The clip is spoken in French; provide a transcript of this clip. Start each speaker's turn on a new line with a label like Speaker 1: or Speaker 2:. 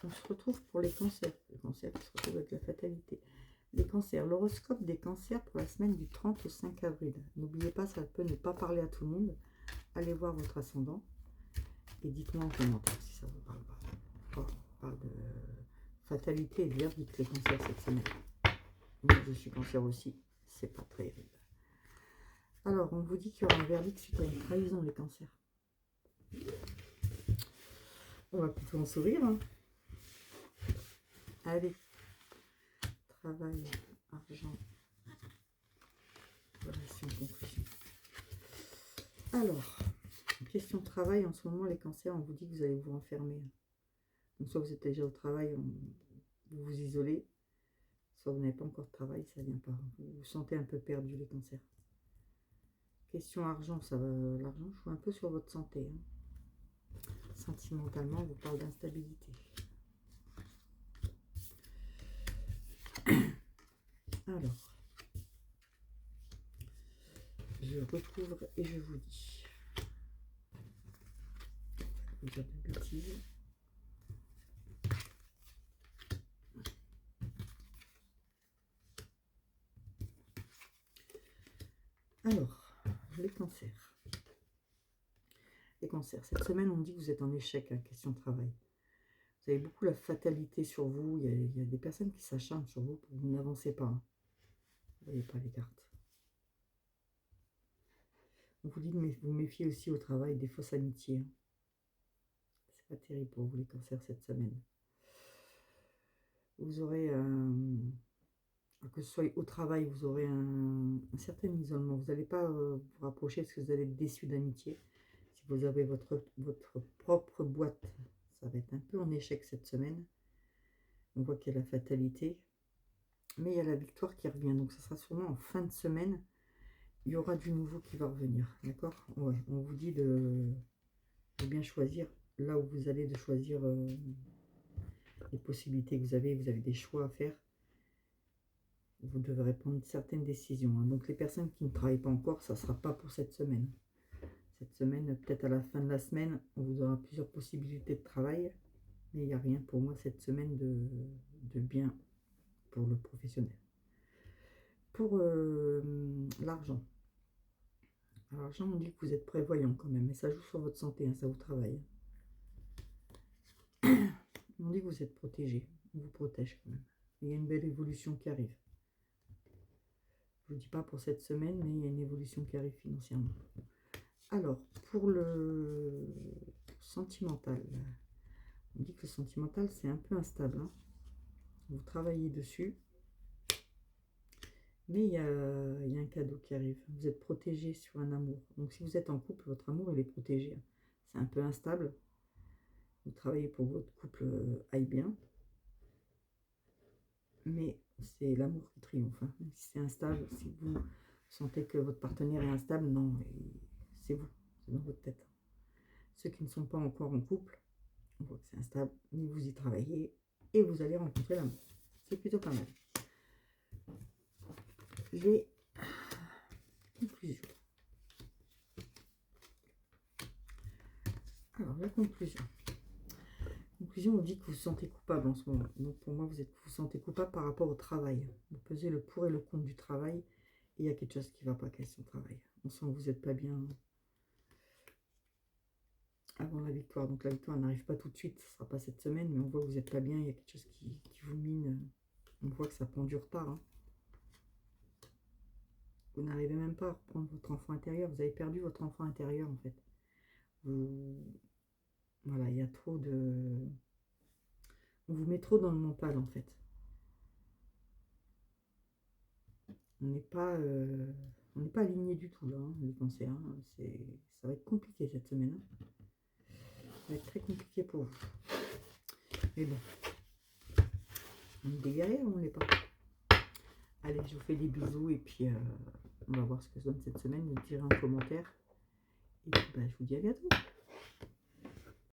Speaker 1: on se retrouve pour les cancers. Les cancers qui se retrouvent avec la fatalité. Les cancers, l'horoscope des cancers pour la semaine du 30 au 5 avril. N'oubliez pas, ça peut ne pas parler à tout le monde. Allez voir votre ascendant et dites-moi en commentaire si ça vous parle pas. Oh, on parle de fatalité et de verdict, les cancers cette semaine. Moi, je suis cancer aussi, c'est pas très terrible. Alors, on vous dit qu'il y aura un verdict suite à une trahison, les cancers. On va plutôt en sourire. Hein. Allez. Travail, argent, relation, conclusion. Alors, question de travail, en ce moment, les cancers, on vous dit que vous allez vous enfermer. Donc, soit vous êtes déjà au travail, vous vous isolez, soit vous n'avez pas encore de travail, ça ne vient pas. Vous vous sentez un peu perdu, les cancers. Question argent, ça va, l'argent joue un peu sur votre santé. Hein. Sentimentalement, on vous parle d'instabilité. Alors, je recouvre et je vous dis. Je vais dire de bêtises. Alors, les cancers. Les cancers. Cette semaine, on dit que vous êtes en échec à la question de travail. Vous avez beaucoup la fatalité sur vous. Il y a des personnes qui s'acharnent sur vous pour que vous n'avancez pas. Hein. Vous ne voyez pas les cartes. On vous dit de vous méfier aussi au travail des fausses amitiés. Hein. C'est pas terrible pour vous, les cancers, cette semaine. Vous aurez, que ce soit au travail, vous aurez un certain isolement. Vous n'allez pas vous rapprocher parce que vous allez être déçu d'amitié. Si vous avez votre propre boîte, ça va être un peu en échec cette semaine. On voit qu'il y a la fatalité. Mais il y a la victoire qui revient. Donc, ça sera sûrement en fin de semaine. Il y aura du nouveau qui va revenir. D'accord? Ouais, on vous dit de bien choisir là où vous allez, de choisir les possibilités que vous avez. Vous avez des choix à faire. Vous devrez prendre certaines décisions. Hein. Donc, les personnes qui ne travaillent pas encore, ça ne sera pas pour cette semaine. Cette semaine, peut-être à la fin de la semaine, on vous aura plusieurs possibilités de travail. Mais il n'y a rien pour moi cette semaine de bien pour le professionnel. Pour l'argent. L'argent, on dit que vous êtes prévoyant quand même. Mais ça joue sur votre santé, hein, ça vous travaille. On dit que vous êtes protégé. On vous protège quand même. Il y a une belle évolution qui arrive. Je ne vous dis pas pour cette semaine, mais il y a une évolution qui arrive financièrement. Alors, pour le sentimental, on dit que le sentimental, c'est un peu instable. Hein. Vous travaillez dessus, mais il y a un cadeau qui arrive. Vous êtes protégé sur un amour. Donc, si vous êtes en couple, votre amour, il est protégé. C'est un peu instable. Vous travaillez pour que votre couple aille bien. Mais c'est l'amour qui triomphe. Hein. Même si c'est instable, si vous sentez que votre partenaire est instable, non, c'est vous, c'est dans votre tête. Ceux qui ne sont pas encore en couple, on voit que c'est instable, mais vous y travaillez et vous allez rencontrer l'amour. C'est plutôt pas mal. Les conclusions. Alors, la conclusion. Conclusion, on dit que vous vous sentez coupable en ce moment. Donc, pour moi, vous vous sentez coupable par rapport au travail. Vous pesez le pour et le contre du travail. Et il y a quelque chose qui ne va pas, question travail. On sent que vous n'êtes pas bien avant la victoire. Donc, la victoire n'arrive pas tout de suite. Ce ne sera pas cette semaine, mais on voit que vous n'êtes pas bien. Il y a quelque chose qui vous mine. On voit que ça prend du retard. Hein. Vous n'arrivez même pas à reprendre votre enfant intérieur. Vous avez perdu votre enfant intérieur, en fait. Voilà, il y a trop de... On vous met trop dans le mental, en fait. On n'est pas aligné du tout, là, hein, les cancers. Hein. Ça va être compliqué cette semaine. Hein. Ça va être très compliqué pour vous. Mais bon. On est des guerriers ou on n'est pas? Allez, je vous fais des bisous et puis on va voir ce que ça donne cette semaine. Vous me direz en commentaire. Et puis, je vous dis à bientôt.